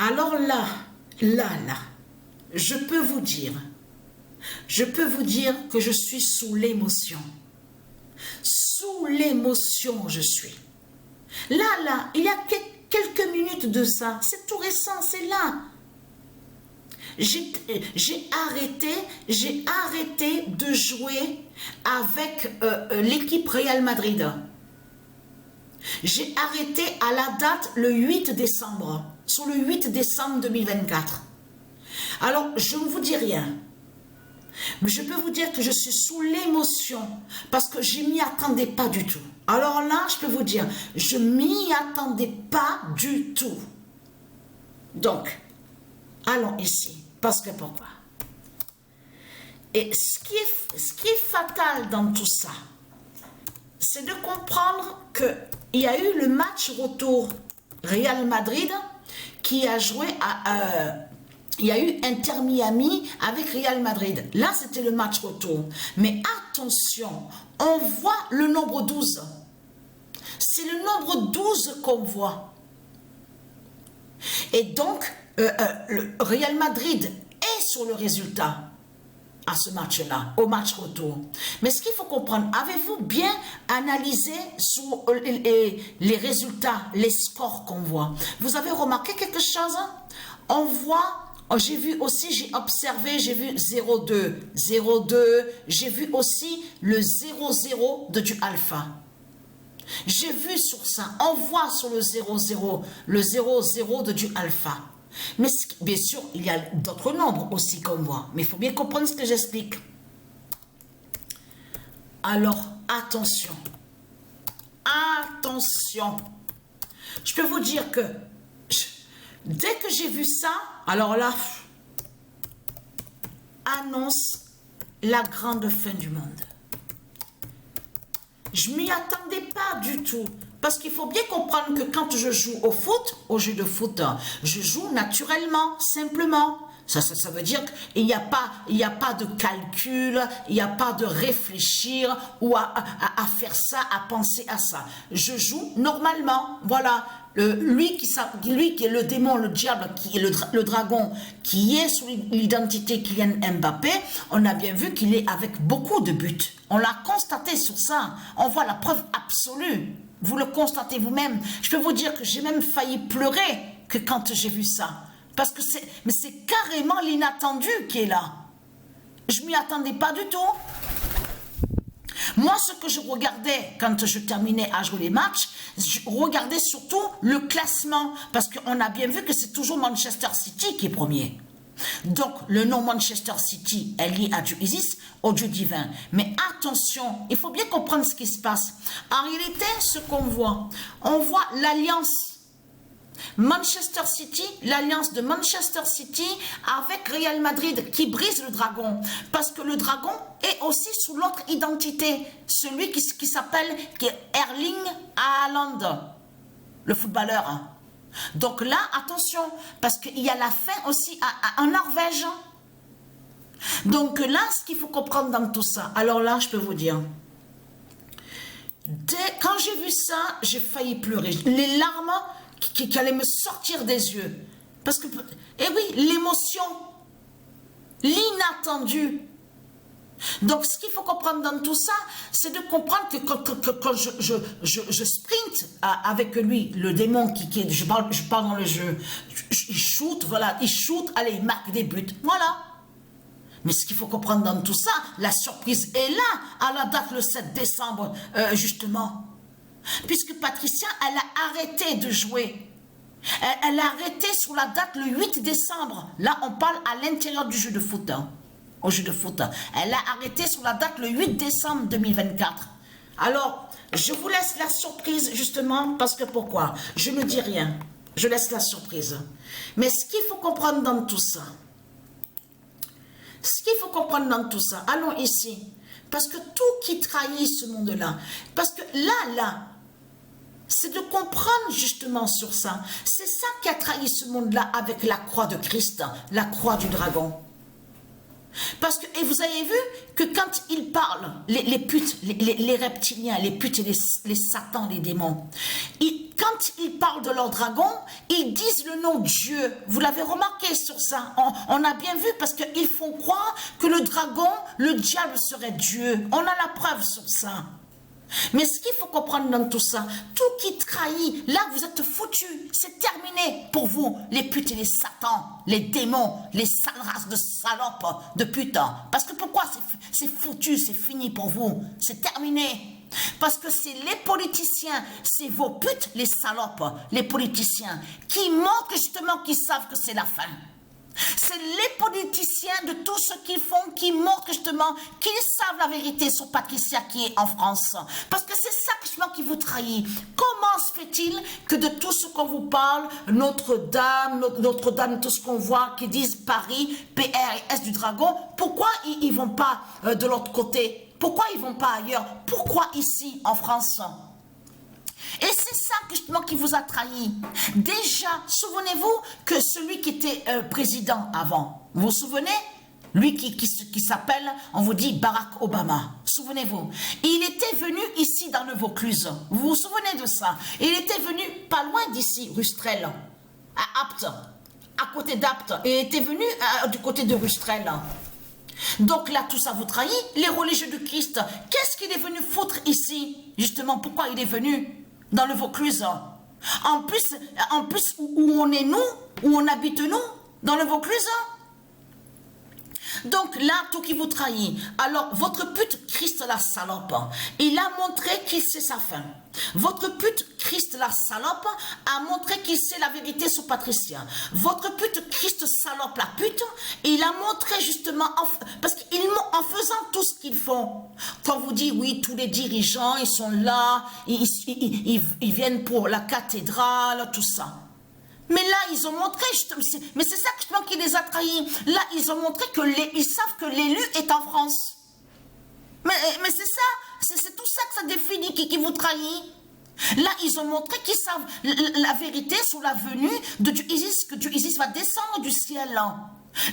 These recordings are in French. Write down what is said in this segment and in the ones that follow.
Alors là, je peux vous dire que je suis sous l'émotion. Sous l'émotion, je suis. Là, il y a quelques minutes de ça, c'est tout récent, c'est là. J'ai arrêté de jouer avec l'équipe Real Madrid. J'ai arrêté à la date le 8 décembre, sur le 8 décembre 2024. Alors, je ne vous dis rien, mais je peux vous dire que je suis sous l'émotion parce que je m'y attendais pas du tout. Alors là, je peux vous dire, je m'y attendais pas du tout. Donc, allons ici. Parce que pourquoi? Et ce qui est fatal dans tout ça, c'est de comprendre qu'il y a eu le match retour Real Madrid qui a joué il y a eu Inter Miami avec Real Madrid. Là, c'était le match retour. Mais attention, on voit le nombre 12. C'est le nombre 12 qu'on voit. Et donc, le Real Madrid est sur le résultat à ce match-là, au match retour. Mais ce qu'il faut comprendre, avez-vous bien analysé sur les résultats, les scores qu'on voit? Vous avez remarqué quelque chose? On voit, j'ai vu aussi, j'ai observé, j'ai vu 0-2, 0-2, j'ai vu aussi le 0-0 du Alpha. J'ai vu sur ça, on voit sur le 0-0, le 0-0 du Alpha. Mais bien sûr, il y a d'autres nombres aussi qu'on voit. Mais il faut bien comprendre ce que j'explique. Alors, attention. Attention. Je peux vous dire que dès que j'ai vu ça, alors là, annonce la grande fin du monde. Je m'y attendais pas du tout. Parce qu'il faut bien comprendre que quand je joue au foot, au jeu de foot, je joue naturellement, simplement. Ça veut dire qu'il n'y a pas de calcul, il n'y a pas de réfléchir ou à faire ça, à penser à ça. Je joue normalement, voilà. Lui qui est le démon, le diable, qui est le dragon, qui est sous l'identité Kylian Mbappé, on a bien vu qu'il est avec beaucoup de buts. On l'a constaté sur ça. On voit la preuve absolue. Vous le constatez vous-même. Je peux vous dire que j'ai même failli pleurer que quand j'ai vu ça. Parce que c'est carrément l'inattendu qui est là. Je m'y attendais pas du tout. Moi, ce que je regardais quand je terminais à jouer les matchs, je regardais surtout le classement. Parce qu'on a bien vu que c'est toujours Manchester City qui est premier. Donc, le nom Manchester City est lié à Dieu Isis, au Dieu divin. Mais attention, il faut bien comprendre ce qui se passe. En réalité, ce qu'on voit, on voit l'alliance Manchester City, l'alliance de Manchester City avec Real Madrid qui brise le dragon. Parce que le dragon est aussi sous l'autre identité. Celui qui s'appelle Erling Haaland, le footballeur. Donc là, attention, parce qu'il y a la fin aussi en Norvège. Donc là, ce qu'il faut comprendre dans tout ça, alors là, je peux vous dire, quand j'ai vu ça, j'ai failli pleurer. Les larmes qui allaient me sortir des yeux. Parce que, eh oui, l'émotion, l'inattendu. Donc, ce qu'il faut comprendre dans tout ça, c'est de comprendre que quand je sprint avec lui, le démon je parle dans le jeu, il shoot, voilà, il shoot, allez, il marque des buts, voilà. Mais ce qu'il faut comprendre dans tout ça, la surprise est là, à la date le 7 décembre, justement. Puisque Patricia, elle a arrêté de jouer. Elle a arrêté sur la date le 8 décembre. Là, on parle à l'intérieur du jeu de foot. Hein. Au jeu de foot. Elle a arrêté sur la date le 8 décembre 2024. Alors, je vous laisse la surprise justement parce que pourquoi? Je ne dis rien. Je laisse la surprise. Mais ce qu'il faut comprendre dans tout ça, allons ici. Parce que tout qui trahit ce monde-là, parce que là, c'est de comprendre justement sur ça. C'est ça qui a trahi ce monde-là avec la croix de Christ, la croix du dragon. Parce que, et vous avez vu que quand ils parlent, les putes, les reptiliens, les putes et les satans, les démons, quand ils parlent de leur dragon, ils disent le nom Dieu. Vous l'avez remarqué sur ça. On a bien vu parce qu'ils font croire que le dragon, le diable serait Dieu. On a la preuve sur ça. Mais ce qu'il faut comprendre dans tout ça, tout qui trahit, là vous êtes foutus, c'est terminé pour vous, les putes et les satans, les démons, les sales races de salopes, de putes. Parce que pourquoi c'est foutu, c'est fini pour vous, c'est terminé. Parce que c'est les politiciens, c'est vos putes, les salopes, les politiciens, qui montrent justement qu'ils savent que c'est la fin. C'est les politiciens de tout ce qu'ils font qui montrent justement qu'ils savent la vérité sur Patricia qui est en France. Parce que c'est ça justement qui vous trahit. Comment se fait-il que de tout ce qu'on vous parle, Notre-Dame, tout ce qu'on voit, qui disent Paris, PRS du Dragon, pourquoi ils ne vont pas de l'autre côté? Pourquoi ils ne vont pas ailleurs? Pourquoi ici en France? Et c'est ça justement qui vous a trahi. Déjà, souvenez-vous que celui qui était président avant, vous vous souvenez? Lui qui s'appelle, on vous dit Barack Obama. Souvenez-vous, il était venu ici dans le Vaucluse. Vous vous souvenez de ça? Il était venu pas loin d'ici, Rustrel, à Apt, à côté d'Apt. Et il était venu du côté de Rustrel. Donc là, tout ça vous trahit. Les religieux du Christ, qu'est-ce qu'il est venu foutre ici? Justement, pourquoi il est venu dans le Vaucluse? En plus où on est nous, où on habite nous, dans le Vaucluse. Donc là, tout qui vous trahit. Alors, votre pute Christ la salope, il a montré qu'il sait sa fin. Votre pute Christ la salope a montré qu'il sait la vérité sur Patricia. Votre pute Christ salope la pute, il a montré justement, parce qu'en faisant tout ce qu'ils font, quand vous dites oui, tous les dirigeants, ils sont là, ils viennent pour la cathédrale, tout ça. Mais là, ils ont montré, mais c'est ça justement qui les a trahis. Là, ils ont montré ils savent que l'élu est en France. Mais c'est ça, c'est tout ça que ça définit qui vous trahit. Là, ils ont montré qu'ils savent la vérité sur la venue de du Isis, que du Isis va descendre du ciel.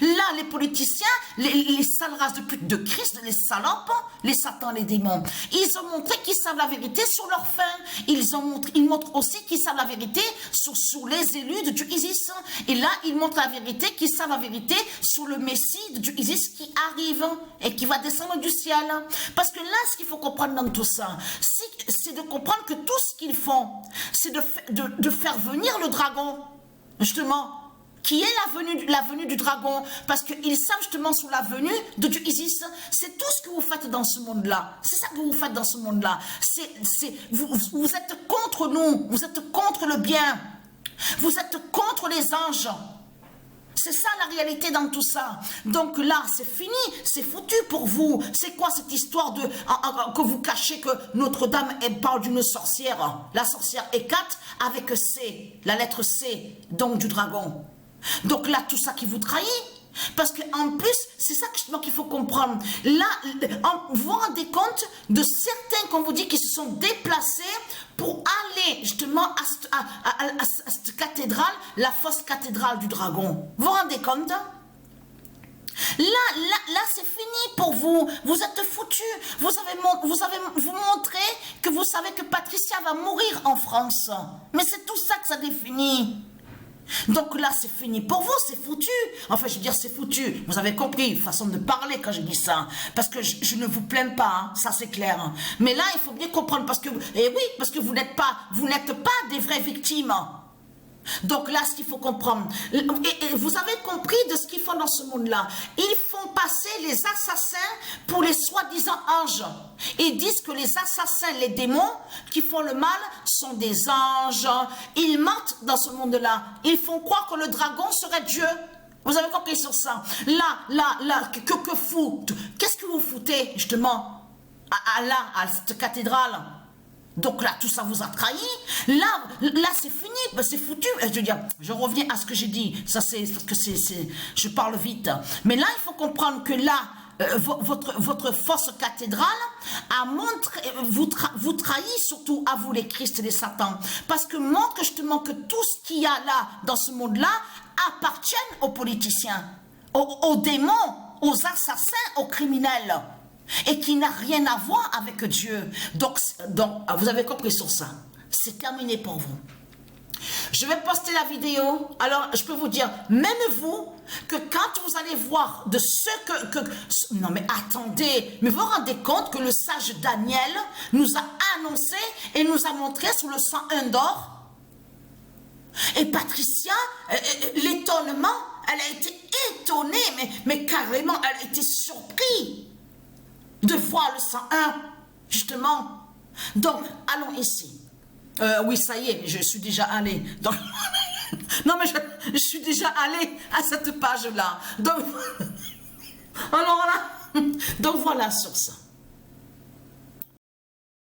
Là, les politiciens, les sales races de pute de Christ, les salopes, les satans, les démons, ils ont montré qu'ils savent la vérité sur leur fin. Ils montrent aussi qu'ils savent la vérité sur les élus de du Isis. Et là, ils montrent la vérité, qu'ils savent la vérité sur le Messie de du Isis qui arrive et qui va descendre du ciel. Parce que là, ce qu'il faut comprendre dans tout ça, c'est de comprendre que tout ce qu'ils font, c'est de faire venir le dragon, justement, qui est la venue du dragon, parce qu'ils savent justement sur la venue de du Isis. C'est tout ce que vous faites dans ce monde-là. C'est ça que vous faites dans ce monde-là. Vous êtes contre nous, vous êtes contre le bien, vous êtes contre les anges. C'est ça la réalité dans tout ça. Donc là, c'est fini, c'est foutu pour vous. C'est quoi cette histoire que vous cachez que Notre-Dame parle d'une sorcière, la sorcière Hécate avec C, la lettre C, donc du dragon. Donc là, tout ça qui vous trahit, parce qu'en plus, c'est ça qu'il faut comprendre. Là, vous vous rendez compte de certains, qu'on vous dit, qui se sont déplacés pour aller justement à cette cathédrale, la fausse cathédrale du dragon. Vous vous rendez compte? Là, c'est fini pour vous. Vous êtes foutus. Vous montrez que vous savez que Patricia va mourir en France. Mais c'est tout ça que ça définit. Donc là, c'est fini pour vous, c'est foutu. Enfin, je veux dire, c'est foutu. Vous avez compris, façon de parler quand je dis ça. Parce que je ne vous plains pas, hein, ça c'est clair. Mais là, il faut bien comprendre, parce que, parce que vous n'êtes pas des vraies victimes. Donc là, ce qu'il faut comprendre, et vous avez compris de ce qu'ils font dans ce monde-là. Ils font passer les assassins pour les soi-disant anges. Ils disent que les assassins, les démons qui font le mal sont des anges. Ils mentent dans ce monde-là. Ils font croire que le dragon serait Dieu. Vous avez compris sur ça. Là, que foutent? Qu'est-ce que vous foutez justement à cette cathédrale? Donc là, tout ça vous a trahi. Là, c'est fini, c'est foutu. Je veux dire, je reviens à ce que j'ai dit. Ça, je parle vite. Mais là, il faut comprendre que là, votre fausse cathédrale a montré, vous trahit surtout à vous les Christ et les Satans. Parce que montre justement que tout ce qu'il y a là, dans ce monde-là, appartient aux politiciens, aux démons, aux assassins, aux criminels, et qui n'a rien à voir avec Dieu. Donc, vous avez compris sur ça. C'est terminé pour vous. Je vais poster la vidéo. Alors, je peux vous dire, même vous, que quand vous allez voir de ce non, mais attendez, mais vous vous rendez compte que le sage Daniel nous a annoncé et nous a montré sur le 101 d'or. Et Patricia, l'étonnement, elle a été étonnée, mais carrément, elle a été surprise de voir le 101, justement. Donc, allons ici. Oui, ça y est, je suis déjà allée. Donc, non, mais je suis déjà allée à cette page-là. Donc, alors là, donc voilà sur ça.